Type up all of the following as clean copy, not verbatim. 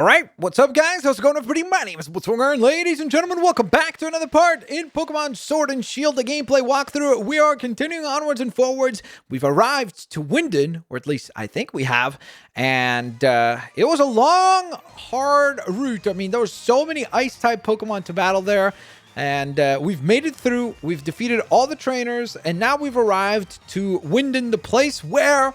All right, what's up, guys? How's it going, everybody? My name is Blitz, and ladies and gentlemen, welcome back to another part in Pokemon Sword and Shield, the gameplay walkthrough. We are continuing onwards and forwards. We've arrived to Wyndon, or at least I think we have, and it was a long, hard route. I mean, there were so many Ice-type Pokemon to battle there, and we've made it through. We've defeated all the trainers, and now we've arrived to Wyndon, the place where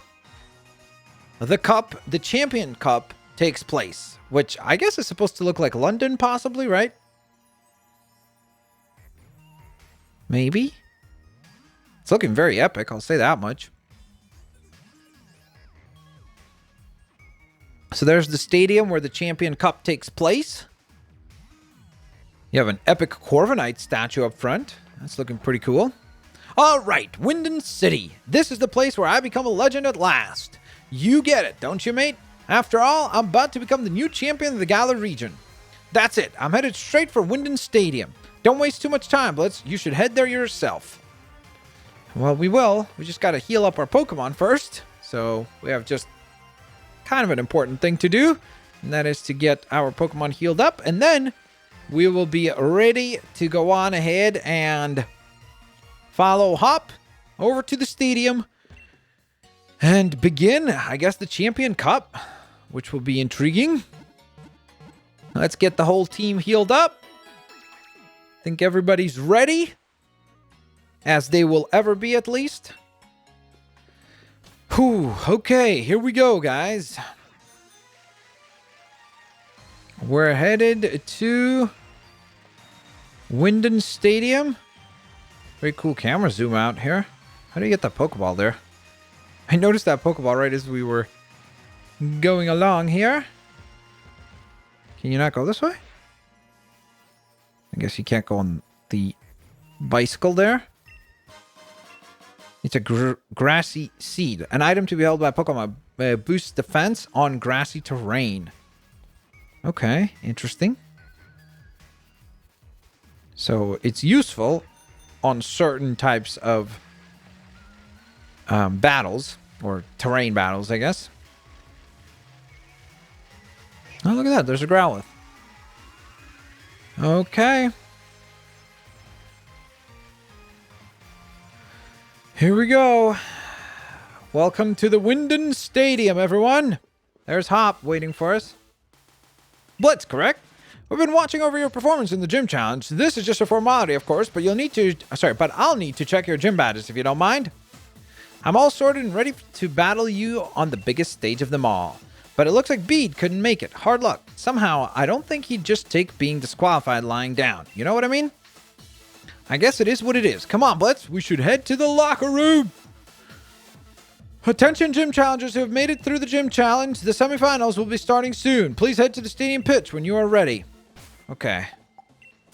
the cup, the Champion Cup, takes place, which I guess is supposed to look like London, possibly, right? Maybe. It's looking very epic, I'll say that much. So there's the stadium where the Champion Cup takes place. You have an epic Corviknight statue up front. That's looking pretty cool. All right, Wyndon City. This is the place where I become a legend at last. You get it, don't you, mate? After all, I'm about to become the new champion of the Galar region. That's it. I'm headed straight for Wyndon Stadium. Don't waste too much time, Blitz. You should head there yourself. Well, we will. We just got to heal up our Pokemon first. So we have just kind of an important thing to do. And that is to get our Pokemon healed up. And then we will be ready to go on ahead and follow Hop over to the stadium and begin, I guess, the Champion Cup, which will be intriguing. Let's get the whole team healed up. Think everybody's ready, as they will ever be, at least. Whew, okay, here we go, guys. We're headed to Wyndon Stadium. Very cool camera zoom out here. How do you get that Pokeball there? I noticed that Pokeball right as we were going along here. Can you not go this way? I guess you can't go on the bicycle there. It's a grassy seed. An item to be held by Pokemon. Boosts defense on grassy terrain. Okay, interesting. So it's useful on certain types of battles, or terrain battles, I guess. Oh, look at that. There's a Growlithe. Okay. Here we go. Welcome to the Wyndon Stadium, everyone. There's Hop waiting for us. Blitz, correct? We've been watching over your performance in the gym challenge. This is just a formality, of course, but you'll need to... but I'll need to check your gym badges if you don't mind. I'm all sorted and ready to battle you on the biggest stage of them all. But it looks like Bede couldn't make it. Hard luck. Somehow, I don't think he'd just take being disqualified lying down. You know what I mean? I guess it is what it is. Come on, Blitz. We should head to the locker room. Attention, gym challengers who have made it through the gym challenge. The semifinals will be starting soon. Please head to the stadium pitch when you are ready. Okay.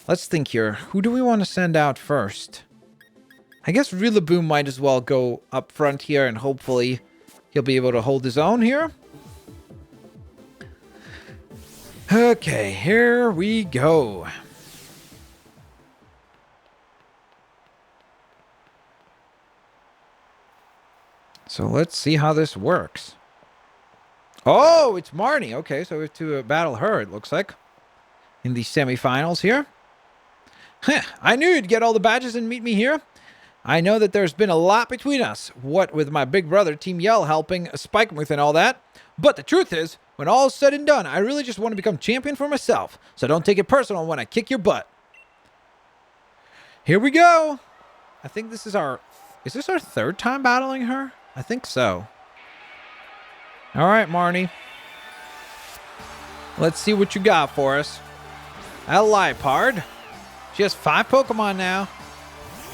Let's think here. Who do we want to send out first? I guess Rillaboom might as well go up front here, and hopefully he'll be able to hold his own here. Okay, here we go. So let's see how this works. Oh, it's Marnie. Okay, so we have to battle her, it looks like, in the semifinals here. Heh, I knew you'd get all the badges and meet me here. I know that there's been a lot between us, what with my big brother, Team Yell, helping Spike with and all that. But the truth is, when all's said and done, I really just want to become champion for myself. So don't take it personal when I kick your butt. Here we go. I think this is our... Is this our third time battling her? I think so. All right, Marnie. Let's see what you got for us. A Lipard. She has 5 Pokemon now.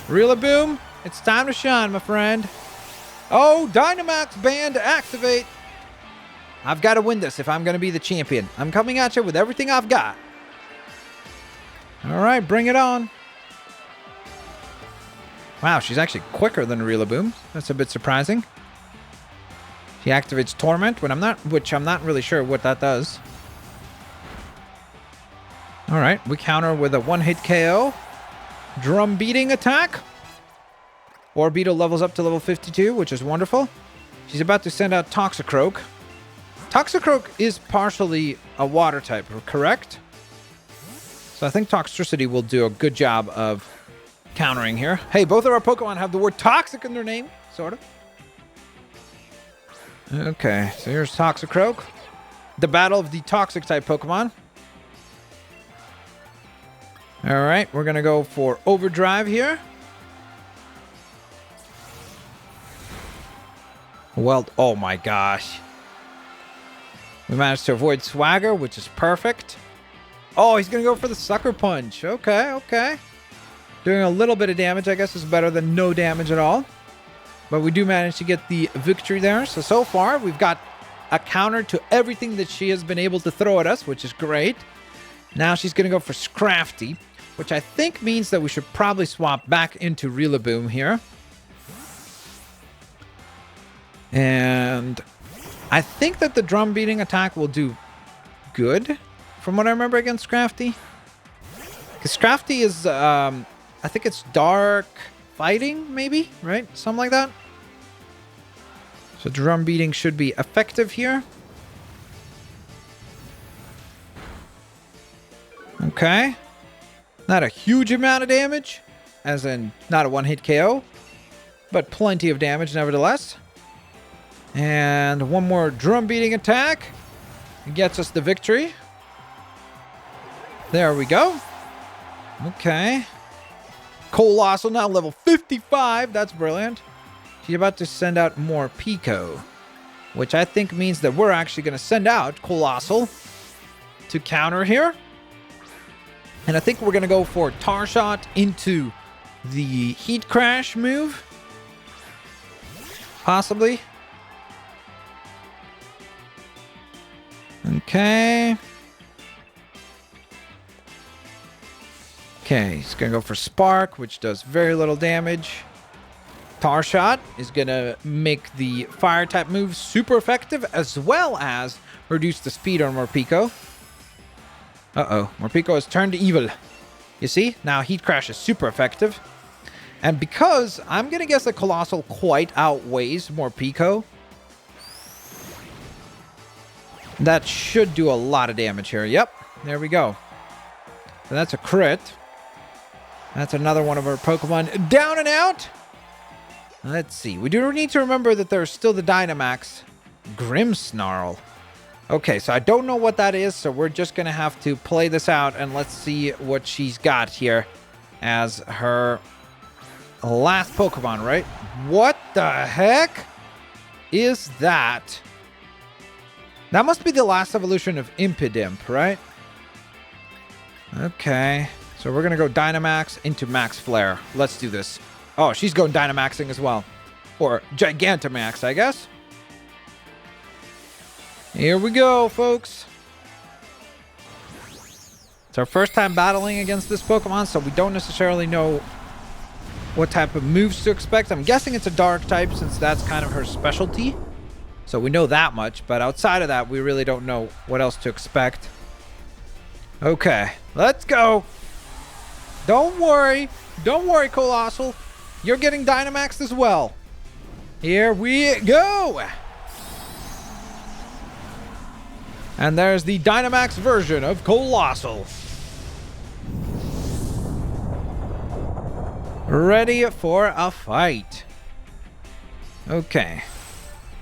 Rillaboom, it's time to shine, my friend. Oh, Dynamax Band activate. I've got to win this if I'm going to be the champion. I'm coming at you with everything I've got. All right, bring it on. Wow, she's actually quicker than Rillaboom. That's a bit surprising. She activates Torment, which I'm not really sure what that does. All right, we counter with a one-hit KO. Drum beating attack. Orbeetle levels up to level 52, which is wonderful. She's about to send out Toxicroak. Toxicroak is partially a water type, correct? So I think Toxtricity will do a good job of countering here. Hey, both of our Pokemon have the word toxic in their name, sort of. Okay, so here's Toxicroak. The battle of the toxic type Pokemon. All right, we're going to go for Overdrive here. Well, oh my gosh. We managed to avoid Swagger, which is perfect. Oh, he's going to go for the Sucker Punch. Okay, okay. Doing a little bit of damage, I guess, is better than no damage at all. But we do manage to get the victory there. So far, we've got a counter to everything that she has been able to throw at us, which is great. Now she's going to go for Scrafty, which I think means that we should probably swap back into Rillaboom here. And I think that the drum beating attack will do good, from what I remember, against Scrafty. Because Scrafty is, I think it's dark fighting, maybe, right? Something like that. So drum beating should be effective here. Okay. Not a huge amount of damage, as in not a one-hit KO, but plenty of damage nevertheless. And one more drum beating attack gets us the victory. There we go. Okay. Colossal now level 55. That's brilliant. She's about to send out more Pico, which I think means that we're actually going to send out Colossal to counter here. And I think we're going to go for Tar Shot into the Heat Crash move. Possibly. Okay. Okay, he's going to go for Spark, which does very little damage. Tar Shot is going to make the fire type move super effective, as well as reduce the speed on Morpeko. Uh-oh, Morpeko has turned evil. You see, now Heat Crash is super effective. And because I'm going to guess that Colossal quite outweighs Morpeko, that should do a lot of damage here. Yep, there we go. So that's a crit. That's another one of our Pokemon down and out. Let's see. We do need to remember that there's still the Dynamax Grimmsnarl. Okay, so I don't know what that is, so we're just going to have to play this out, and let's see what she's got here as her last Pokemon, right? What the heck is that? That must be the last evolution of Impidimp, right? Okay. So we're going to go Dynamax into Max Flare. Let's do this. Oh, she's going Dynamaxing as well. Or Gigantamax, I guess. Here we go, folks. It's our first time battling against this Pokemon, so we don't necessarily know what type of moves to expect. I'm guessing it's a Dark type, since that's kind of her specialty. So we know that much, but outside of that, we really don't know what else to expect. Okay, let's go. Don't worry, Colossal. You're getting Dynamaxed as well. Here we go. And there's the Dynamax version of Colossal. Ready for a fight. Okay.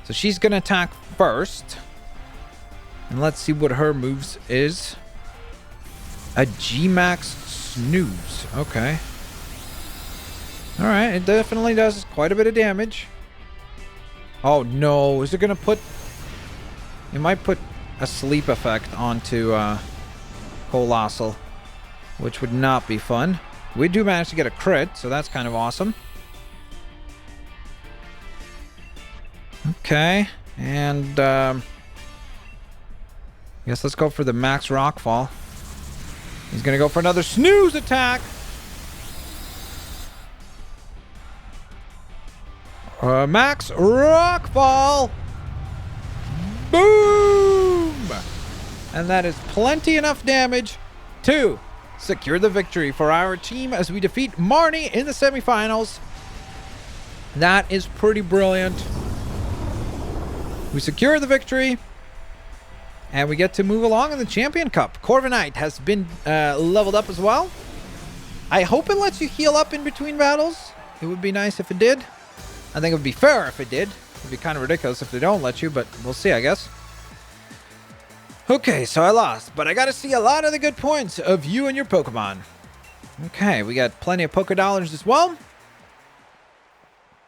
So she's going to attack first. And let's see what her moves is. A G-Max Snooze. Okay. Alright, it definitely does quite a bit of damage. Oh no, is it going to put... It might put a sleep effect onto Colossal, which would not be fun. We do manage to get a crit, so that's kind of awesome. Okay, and I guess let's go for the Max Rockfall. He's going to go for another Snooze attack. Max Rockfall. Boom! And that is plenty enough damage to secure the victory for our team as we defeat Marnie in the semifinals. That is pretty brilliant. We secure the victory. And we get to move along in the Champion Cup. Corviknight has been leveled up as well. I hope it lets you heal up in between battles. It would be nice if it did. I think it would be fair if it did. It would be kind of ridiculous if they don't let you, but we'll see, I guess. Okay, so I lost, but I got to see a lot of the good points of you and your Pokemon. Okay, we got plenty of Poké Dollars as well.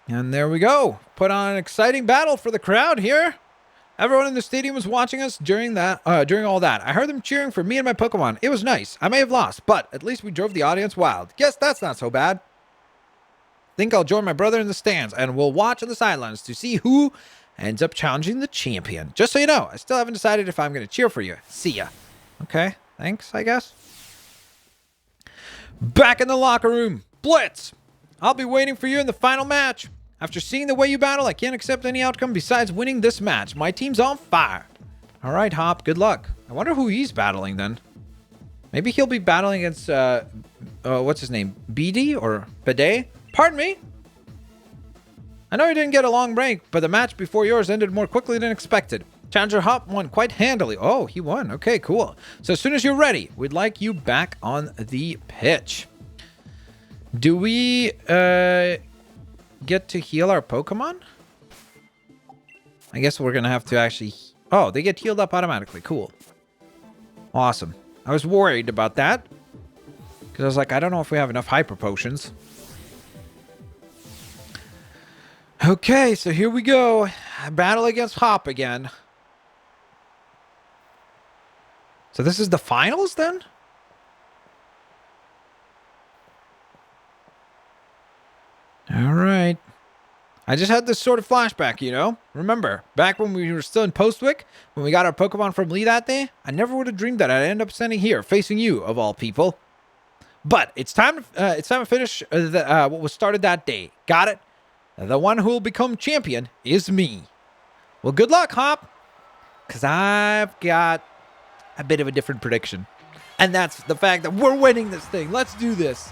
And there we go. Put on an exciting battle for the crowd here. Everyone in the stadium was watching us during all that. I heard them cheering for me and my Pokemon. It was nice. I may have lost, but at least we drove the audience wild. Guess that's not so bad. Think I'll join my brother in the stands, and we'll watch on the sidelines to see who ends up challenging the champion. Just so you know, I still haven't decided if I'm going to cheer for you. See ya. Okay, thanks, I guess. Back in the locker room. Blitz! I'll be waiting for you in the final match. After seeing the way you battle, I can't accept any outcome besides winning this match. My team's on fire. All right, Hop, good luck. I wonder who he's battling then. Maybe he'll be battling against, what's his name? BD or Bidet? Pardon me? I know you didn't get a long break, but the match before yours ended more quickly than expected. Challenger Hop won quite handily. Oh, he won. Okay, cool. So as soon as you're ready, we'd like you back on the pitch. Do we, get to heal our Pokemon? I guess we're gonna have to actually... Oh, they get healed up automatically. Cool. Awesome. I was worried about that. Because I was like, I don't know if we have enough Hyper Potions. Okay, so here we go. Battle against Hop again. So this is the finals then? All right. I just had this sort of flashback, you know? Remember, back when we were still in Postwick, when we got our Pokemon from Lee that day, I never would have dreamed that I'd end up standing here, facing you, of all people. But it's time to finish what was started that day. Got it? The one who will become champion is me. Well, good luck, Hop. Because I've got a bit of a different prediction. And that's the fact that we're winning this thing. Let's do this.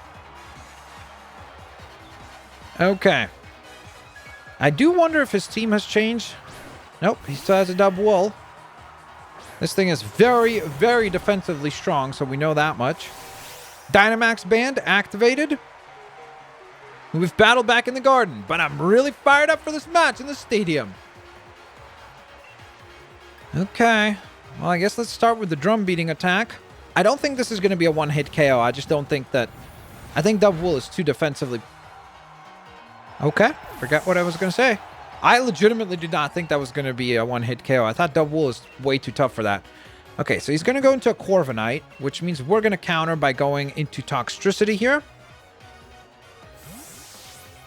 Okay. I do wonder if his team has changed. Nope, he still has a dub wool. This thing is very, very defensively strong, so we know that much. Dynamax Band activated. We've battled back in the garden, but I'm really fired up for this match in the stadium. Okay. Well, I guess let's start with the drum beating attack. I don't think this is going to be a one-hit KO. I just don't think that... I think dub wool is too defensively... Okay, forgot what I was going to say. I legitimately did not think that was going to be a one-hit KO. I thought dub wool is way too tough for that. Okay, so he's going to go into a Corviknight, which means we're going to counter by going into Toxtricity here.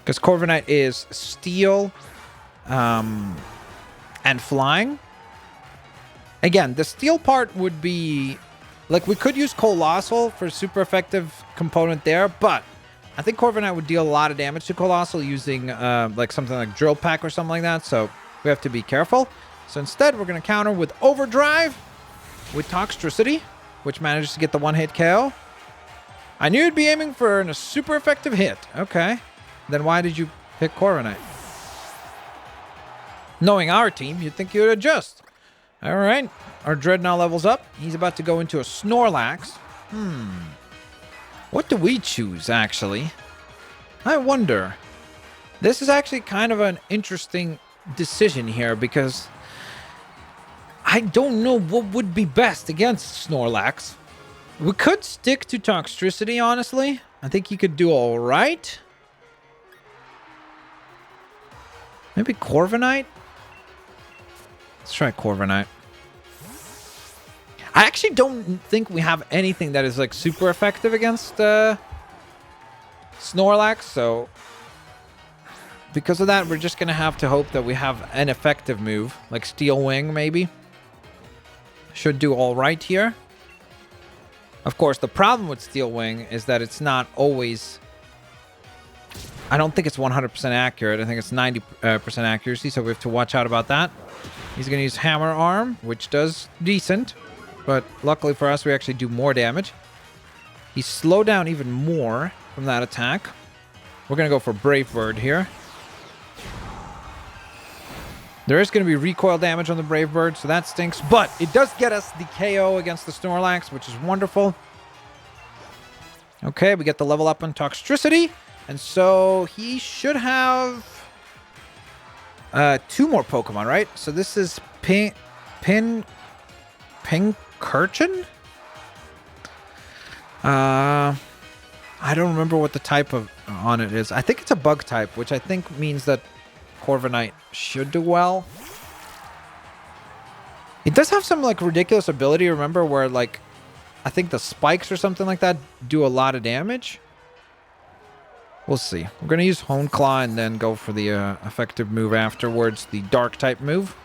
Because Corviknight is Steel and Flying. Again, the Steel part would be... Like, we could use Colossal for a super effective component there, but... I think Corviknight would deal a lot of damage to Colossal using like something like Drill Pack or something like that. So we have to be careful. So instead, we're going to counter with Overdrive with Toxtricity, which manages to get the one-hit KO. I knew you'd be aiming for a super effective hit. Okay. Then why did you pick Corviknight? Knowing our team, you'd think you would adjust. All right. Our Dreadnought levels up. He's about to go into a Snorlax. What do we choose, actually? I wonder. This is actually kind of an interesting decision here because I don't know what would be best against Snorlax. We could stick to Toxtricity, honestly. I think he could do all right. Maybe Corviknight? Let's try Corviknight. I actually don't think we have anything that is like super effective against Snorlax, so because of that, we're just going to have to hope that we have an effective move, like Steel Wing maybe. Should do all right here. Of course, the problem with Steel Wing is that it's not always... I don't think it's 100% accurate. I think it's 90% accuracy, so we have to watch out about that. He's going to use Hammer Arm, which does decent. But luckily for us, we actually do more damage. He's slowed down even more from that attack. We're going to go for Brave Bird here. There is going to be recoil damage on the Brave Bird, so that stinks. But it does get us the KO against the Snorlax, which is wonderful. Okay, we get the level up on Toxtricity. And so he should have 2 more Pokemon, right? So this is Pincurchin? I don't remember what the type of on it is. I think it's a bug type, which I think means that Corviknight should do well. It does have some like ridiculous ability, remember, where like I think the spikes or something like that do a lot of damage. We'll see. We're going to use Hone Claw and then go for the effective move afterwards, the dark type move.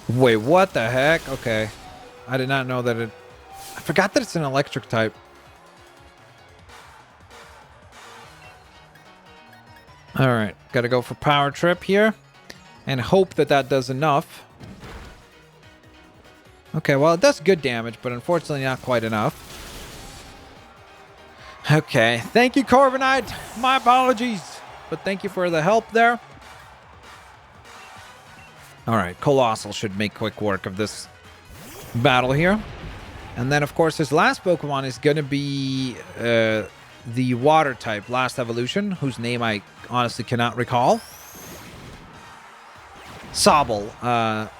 Wait, what the heck? Okay. I did not know that it... I forgot that it's an electric type. Alright, gotta go for Power Trip here. And hope that that does enough. Okay, well, it does good damage, but unfortunately not quite enough. Okay, thank you, Corviknight. My apologies, but thank you for the help there. Alright, Colossal should make quick work of this battle here. And then, of course, his last Pokemon is going to be the Water type, last evolution, whose name I honestly cannot recall. Sobble,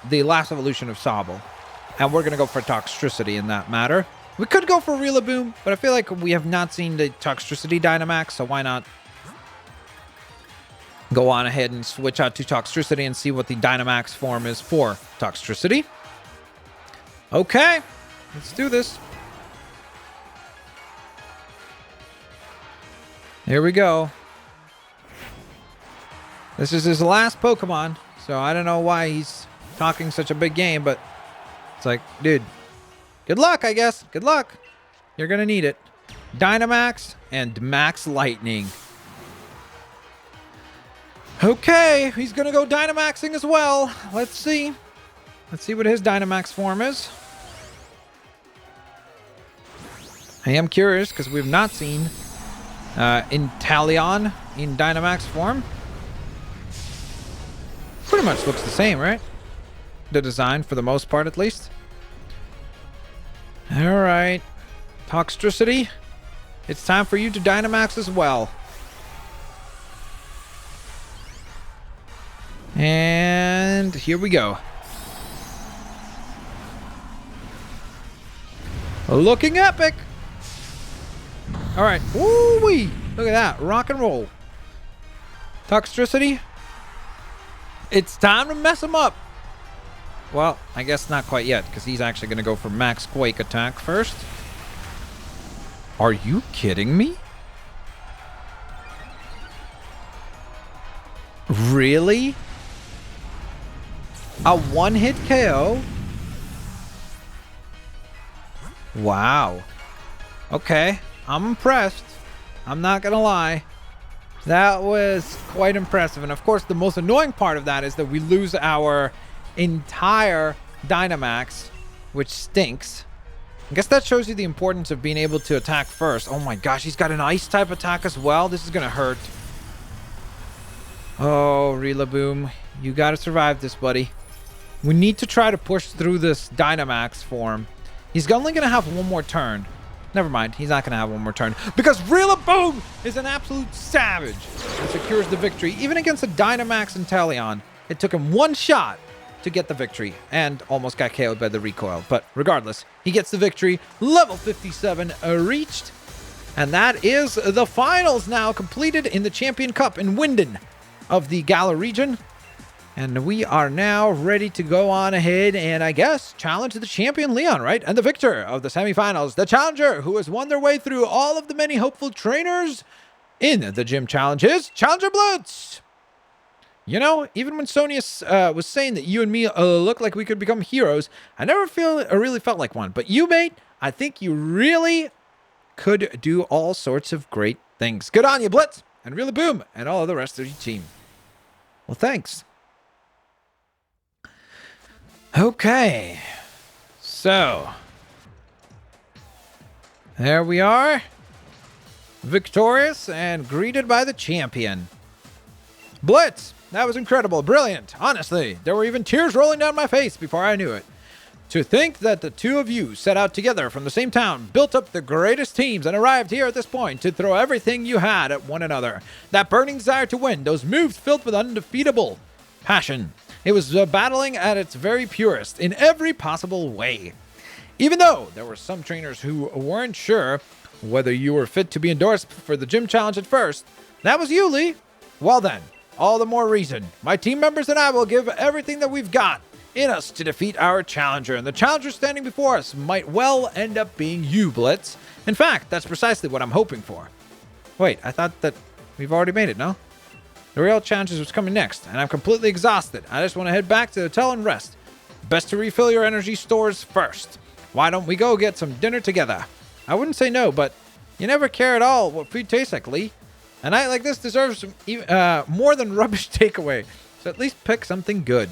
the last evolution of Sobble. And we're going to go for Toxtricity in that matter. We could go for Rillaboom, but I feel like we have not seen the Toxtricity Dynamax, so why not go on ahead and switch out to Toxtricity and see what the Dynamax form is for Toxtricity. Okay, let's do this. Here we go. This is his last Pokemon, so I don't know why he's talking such a big game, but it's like, dude, good luck, I guess. Good luck. You're going to need it. Dynamax and Max Lightning. Okay, he's going to go Dynamaxing as well. Let's see. Let's see what his Dynamax form is. I am curious because we've not seen Inteleon in Dynamax form. Pretty much looks the same, right? The design, for the most part, at least. Alright. Toxtricity. It's time for you to Dynamax as well. And here we go. Looking epic. Alright. Woo-wee. Look at that. Rock and roll. Toxtricity. It's time to mess him up. Well, I guess not quite yet, because he's actually going to go for Max Quake attack first. Are you kidding me? Really? A one-hit KO? Wow. Okay, I'm impressed. I'm not going to lie. That was quite impressive. And of course, the most annoying part of that is that we lose our entire Dynamax, which stinks. I guess that shows you the importance of being able to attack first. Oh my gosh, he's got an ice type attack as well. This is going to hurt. Oh, Rillaboom, you got to survive this, buddy. We need to try to push through this Dynamax form. He's only going to have one more turn. Never mind, he's not going to have one more turn because Rillaboom is an absolute savage and secures the victory. Even against a Dynamax Inteleon, it took him one shot to get the victory and almost got KO'd by the recoil. But regardless, he gets the victory. Level 57 reached. And that is the finals now completed in the Champion Cup in Wyndon of the Galar region. And we are now ready to go on ahead and, I guess, challenge the champion Leon, right? And the victor of the semifinals, the challenger who has won their way through all of the many hopeful trainers in the gym challenge is Challenger Blitz. You know, even when Sonia was saying that you and me look like we could become heroes, I never really felt like one. But you, mate, I think you really could do all sorts of great things. Good on you, Blitz, and Rillaboom, and all of the rest of your team. Well, thanks. Okay, so there we are, victorious and greeted by the champion. Blitz, That was incredible. Brilliant. Honestly, there were even tears rolling down my face before I knew it. To think that the two of you set out together from the same town, built up the greatest teams, and arrived here at this point to throw everything you had at one another. That burning desire to win, those moves filled with undefeatable passion. It was battling at its very purest in every possible way. Even though there were some trainers who weren't sure whether you were fit to be endorsed for the gym challenge at first, that was you, Lee. Well then, all the more reason. My team members and I will give everything that we've got in us to defeat our challenger, and the challenger standing before us might well end up being you, Blitz. In fact, that's precisely what I'm hoping for. Wait, I thought that we've already made it, no? The real challenge is what's coming next, and I'm completely exhausted. I just want to head back to the hotel and rest. Best to refill your energy stores first. Why don't we go get some dinner together? I wouldn't say no, but you never care at all what food tastes like, Lee. A night like this deserves more than rubbish takeaway, so at least pick something good.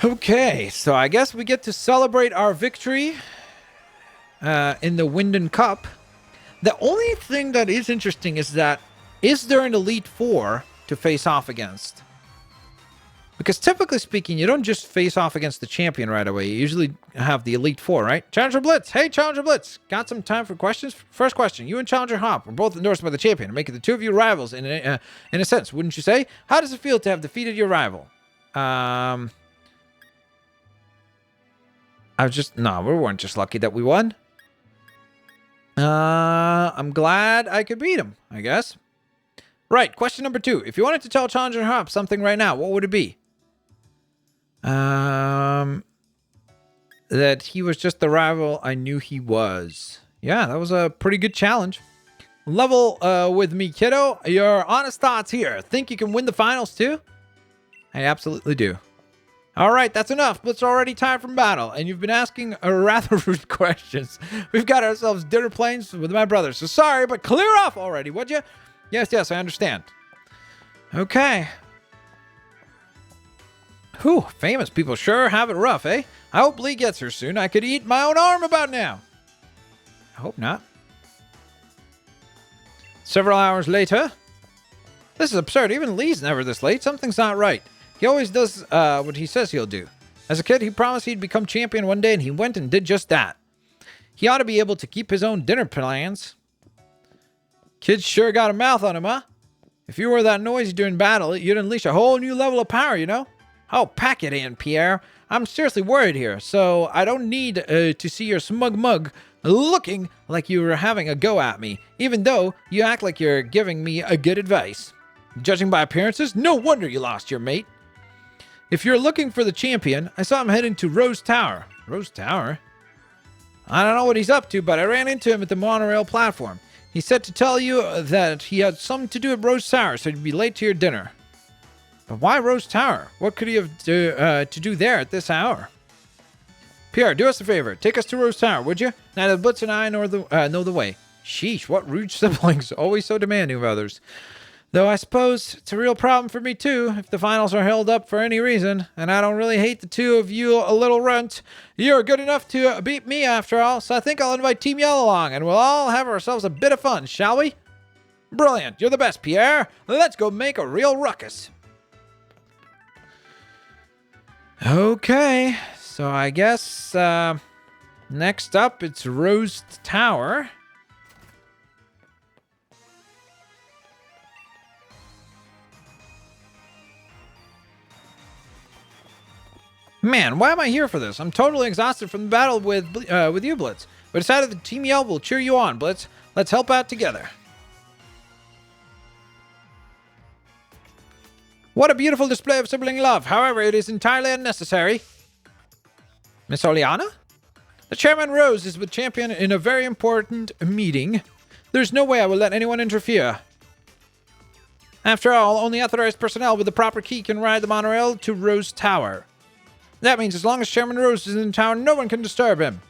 Okay, so I guess we get to celebrate our victory in the Wyndon Cup. The only thing that is interesting is that, is there an Elite Four to face off against? Because typically speaking, you don't just face off against the champion right away. You usually have the Elite Four, right? Challenger Blitz. Hey, Challenger Blitz. Got some time for questions? First question. You and Challenger Hop were both endorsed by the champion, making the two of you rivals in a sense, wouldn't you say? How does it feel to have defeated your rival? We weren't just lucky that we won. I'm glad I could beat him, I guess. Right, question number 2. If you wanted to tell Challenger Hop something right now, what would it be? That he was just the rival I knew he was. Yeah, that was a pretty good challenge. Level with me, kiddo. Your honest thoughts here. Think you can win the finals too? I absolutely do. All right, that's enough. Blitz already tired from battle, and you've been asking rather rude questions. We've got ourselves dinner plans with my brothers, so sorry, but clear off already, would you? Yes, I understand. Okay. Whew, famous people sure have it rough, eh? I hope Lee gets her soon. I could eat my own arm about now. I hope not. Several hours later. This is absurd. Even Lee's never this late. Something's not right. He always does what he says he'll do. As a kid, he promised he'd become champion one day, and he went and did just that. He ought to be able to keep his own dinner plans. Kid's sure got a mouth on him, huh? If you were that noisy during battle, you'd unleash a whole new level of power, you know? Oh, pack it in, Pierre. I'm seriously worried here, so I don't need to see your smug mug looking like you were having a go at me, even though you act like you're giving me a good advice. Judging by appearances, no wonder you lost your mate. If you're looking for the champion, I saw him heading to Rose Tower. Rose Tower? I don't know what he's up to, but I ran into him at the monorail platform. He said to tell you that he had something to do at Rose Tower, so he'd be late to your dinner. But why Rose Tower? What could he have to do there at this hour? Pierre, do us a favor. Take us to Rose Tower, would you? Neither Blitz and I know the way. Sheesh, what rude siblings. Always so demanding of others. Though I suppose it's a real problem for me too, if the finals are held up for any reason, and I don't really hate the two of you a little runt. You're good enough to beat me after all, so I think I'll invite Team Yellow along, and we'll all have ourselves a bit of fun, shall we? Brilliant, you're the best, Pierre. Let's go make a real ruckus. Okay, so I guess next up it's Rose Tower. Man, why am I here for this? I'm totally exhausted from the battle with you, Blitz. We decided the Team Yell will cheer you on, Blitz. Let's help out together. What a beautiful display of sibling love. However, it is entirely unnecessary. Miss Oleana? The Chairman Rose is with Champion in a very important meeting. There's no way I will let anyone interfere. After all, only authorized personnel with the proper key can ride the monorail to Rose Tower. That means as long as Chairman Rose is in town, no one can disturb him.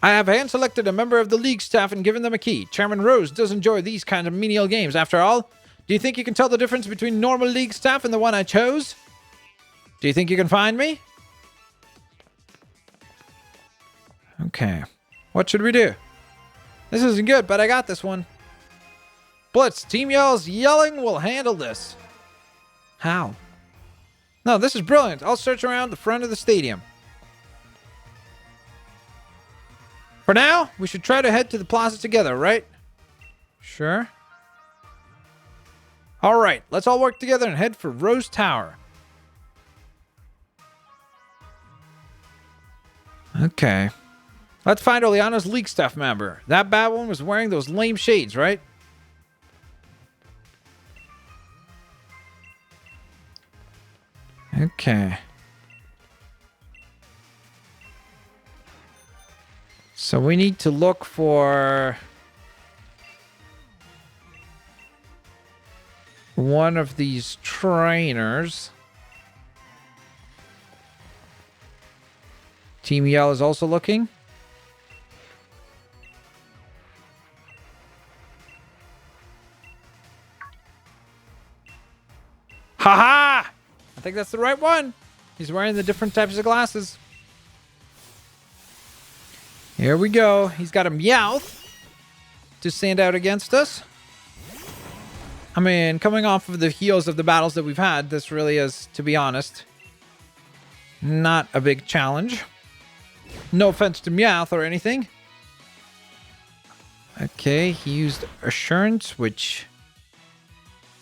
I have hand-selected a member of the league staff and given them a key. Chairman Rose does enjoy these kind of menial games, after all. Do you think you can tell the difference between normal league staff and the one I chose? Do you think you can find me? Okay. What should we do? This isn't good, but I got this one. Blitz, Team Yell's yelling will handle this. How? No, this is brilliant. I'll search around the front of the stadium. For now, we should try to head to the plaza together, right? Sure. All right, let's all work together and head for Rose Tower. Okay. Let's find Oleana's League staff member. That bad one was wearing those lame shades, right? Okay. So we need to look for one of these trainers. Team Yell is also looking. Haha! I think that's the right one. He's wearing the different types of glasses. Here we go. He's got a Meowth to stand out against us. I mean, coming off of the heels of the battles that we've had, this really is, to be honest, not a big challenge. No offense to Meowth or anything. Okay, he used Assurance, which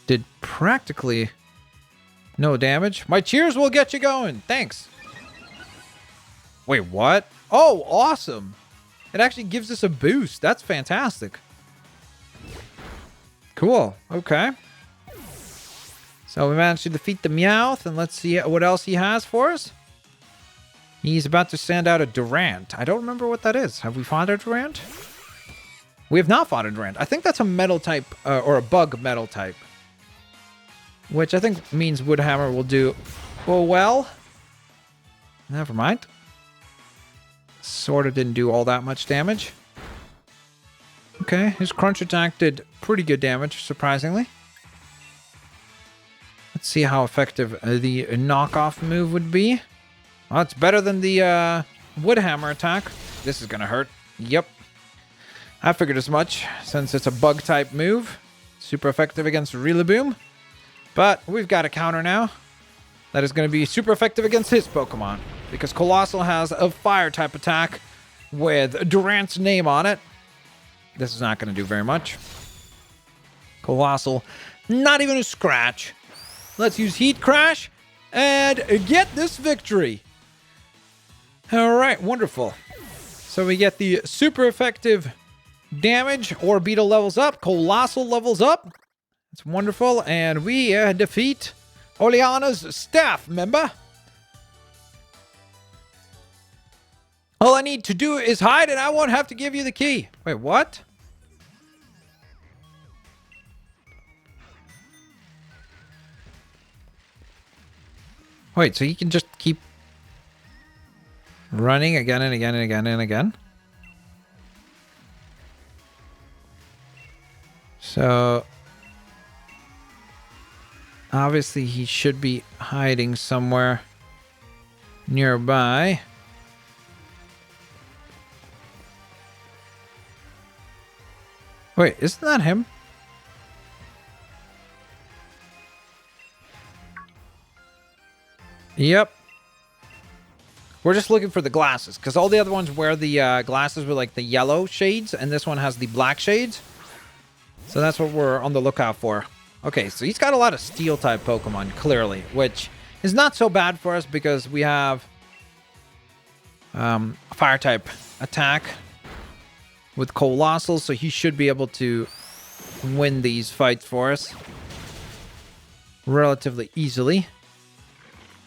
did practically no damage. My cheers will get you going. Thanks. Wait, what? Oh, awesome. It actually gives us a boost. That's fantastic. Cool. Okay. So we managed to defeat the Meowth, and let's see what else he has for us. He's about to send out a Durant. I don't remember what that is. Have we fought a Durant? We have not fought a Durant. I think that's a metal type, or a bug metal type. Which I think means Woodhammer will do well. Never mind. Sort of didn't do all that much damage. Okay, his Crunch attack did pretty good damage, surprisingly. Let's see how effective the knockoff move would be. Well, it's better than the Woodhammer attack. This is going to hurt. Yep. I figured as much, since it's a bug-type move. Super effective against Rillaboom. But we've got a counter now. That is going to be super effective against his Pokemon. Because Colossal has a fire-type attack with Durant's name on it. This is not going to do very much. Colossal, not even a scratch. Let's use Heat Crash and get this victory. All right, wonderful. So we get the super effective damage. Orbeetle levels up. Colossal levels up. It's wonderful. And we defeat Oleana's staff member. All I need to do is hide and I won't have to give you the key. Wait, what? Wait, so you can just keep running again and again and again and again? So obviously he should be hiding somewhere nearby. Wait, isn't that him? Yep. We're just looking for the glasses, because all the other ones wear the glasses with like the yellow shades, and this one has the black shades. So that's what we're on the lookout for. Okay, so he's got a lot of steel-type Pokemon, clearly, which is not so bad for us because we have a fire-type attack with Colossal, so he should be able to win these fights for us relatively easily.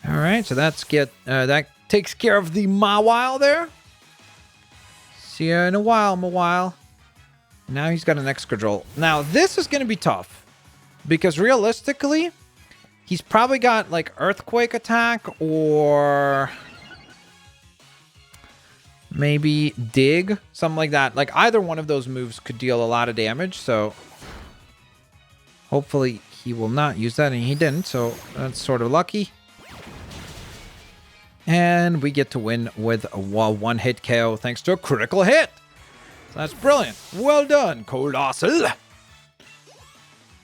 All right, so that takes care of the Mawile there. See ya in a while, Mawile. Now he's got an Excadrill. Now this is going to be tough because realistically, he's probably got like Earthquake attack or maybe Dig, something like that. Like either one of those moves could deal a lot of damage. So hopefully he will not use that, and he didn't. So that's sort of lucky. And we get to win with a one-hit KO thanks to a critical hit. So that's brilliant. Well done, Colossal.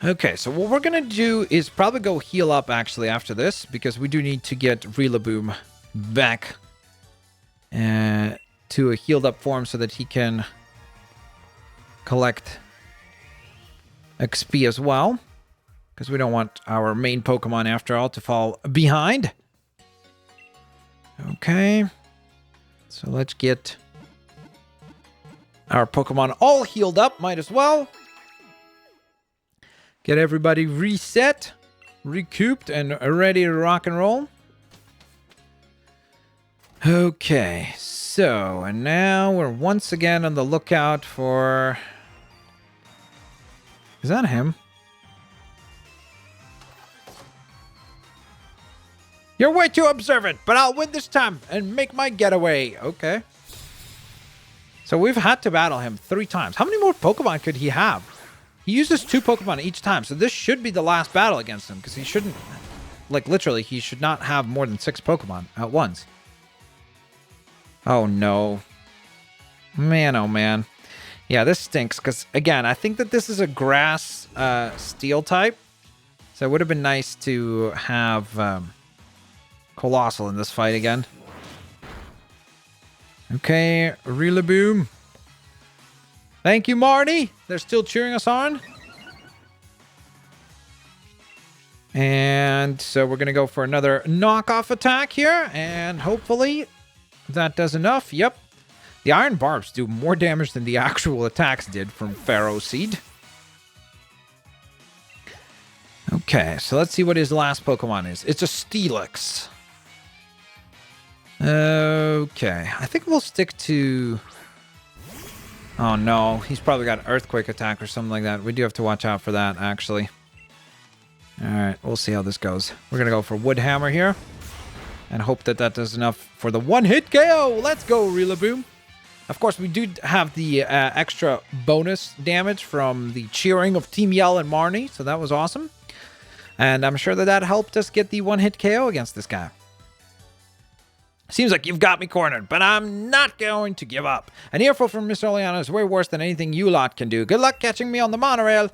Okay, so what we're going to do is probably go heal up, actually, after this, because we do need to get Rillaboom back to a healed up form so that he can collect XP as well, because we don't want our main Pokemon, after all, to fall behind. Okay, so let's get our Pokemon all healed up, might as well. Get everybody reset, recouped, and ready to rock and roll. Okay, so, and now we're once again on the lookout for... Is that him? You're way too observant, but I'll win this time and make my getaway. Okay. So we've had to battle him 3 times. How many more Pokemon could he have? He uses 2 Pokemon each time, so this should be the last battle against him, because he shouldn't, like, literally, he should not have more than 6 Pokemon at once. Oh, no. Man, oh, man. Yeah, this stinks, because, again, I think that this is a grass steel type, so it would have been nice to have Colossal in this fight again. Okay, Rillaboom. Thank you, Marnie. They're still cheering us on. And so we're going to go for another knockoff attack here. And hopefully that does enough. Yep. The Iron Barbs do more damage than the actual attacks did from Pharaoh Seed. Okay, so let's see what his last Pokemon is. It's a Steelix. Okay, I think we'll stick to... Oh no, he's probably got Earthquake attack or something like that. We do have to watch out for that, actually. Alright, we'll see how this goes. We're going to go for Wood Hammer here. And hope that that does enough for the one-hit KO. Let's go, Rillaboom. Of course, we do have the extra bonus damage from the cheering of Team Yell and Marnie. So that was awesome. And I'm sure that that helped us get the one-hit KO against this guy. Seems like you've got me cornered, but I'm not going to give up. An earful from Miss Oleana is way worse than anything you lot can do. Good luck catching me on the monorail.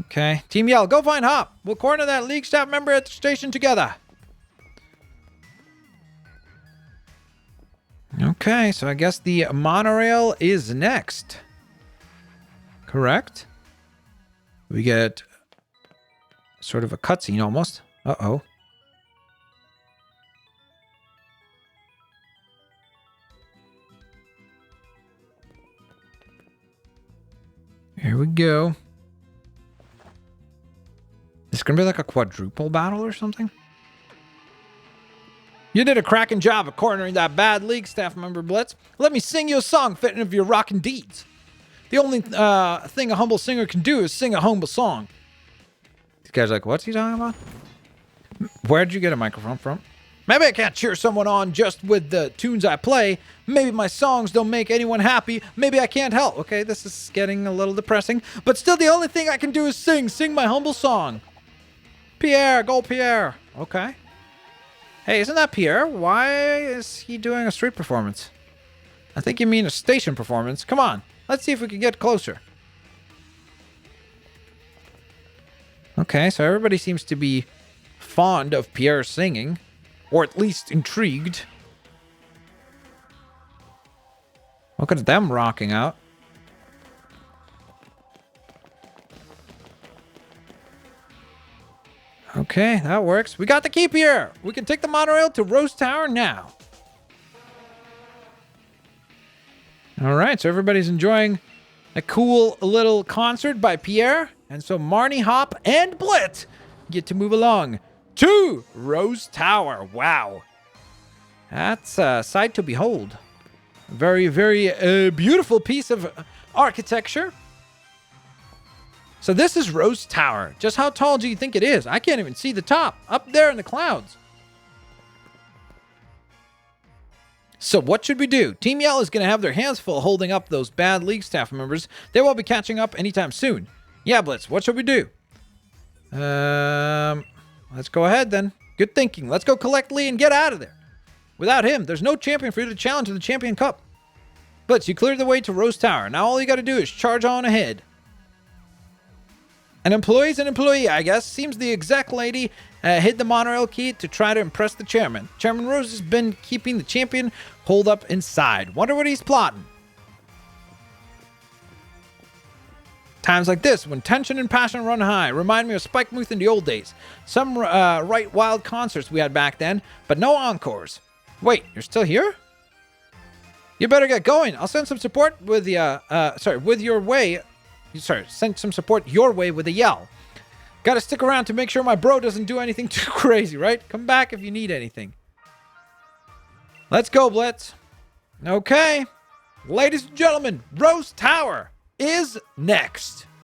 Okay. Team Yell, go find Hop. We'll corner that League staff member at the station together. Okay, so I guess the monorail is next. Correct? We get sort of a cutscene almost. Uh-oh. Here we go. It's going to be like a quadruple battle or something? You did a cracking job of cornering that bad League staff member, Blitz. Let me sing you a song fitting of your rockin' deeds. The only thing a humble singer can do is sing a humble song. These guys are like, what's he talking about? Where'd you get a microphone from? Maybe I can't cheer someone on just with the tunes I play. Maybe my songs don't make anyone happy. Maybe I can't help. Okay, this is getting a little depressing. But still, the only thing I can do is sing my humble song. Pierre, go Pierre. Okay. Hey, isn't that Pierre? Why is he doing a street performance? I think you mean a station performance. Come on, let's see if we can get closer. Okay, so everybody seems to be fond of Pierre singing. Or at least intrigued. Look at them rocking out. Okay, that works. We got the keep here. We can take the monorail to Rose Tower now. All right, so everybody's enjoying a cool little concert by Pierre. And so Marnie, Hop, and Blitz get to move along to Rose Tower. Wow. That's a sight to behold. Very, very beautiful piece of architecture. So this is Rose Tower. Just how tall do you think it is? I can't even see the top. Up there in the clouds. So what should we do? Team Yell is going to have their hands full holding up those bad League staff members. They won't be catching up anytime soon. Yeah, Blitz, what should we do? Let's go ahead then. Good thinking. Let's go collect Lee and get out of there. Without him, there's no champion for you to challenge in the Champion Cup. Blitz, you cleared the way to Rose Tower. Now all you got to do is charge on ahead. An employee's an employee, I guess. Seems the exec lady hid the monorail key to try to impress the chairman. Chairman Rose has been keeping the champion holed up inside. Wonder what he's plotting. Times like this, when tension and passion run high, remind me of Spike Muth in the old days. Some right wild concerts we had back then, but no encores. Wait, you're still here? You better get going. I'll send some support with the, send some support your way with a yell. Gotta stick around to make sure my bro doesn't do anything too crazy, right? Come back if you need anything. Let's go, Blitz. Okay. Ladies and gentlemen, Rose Tower is next.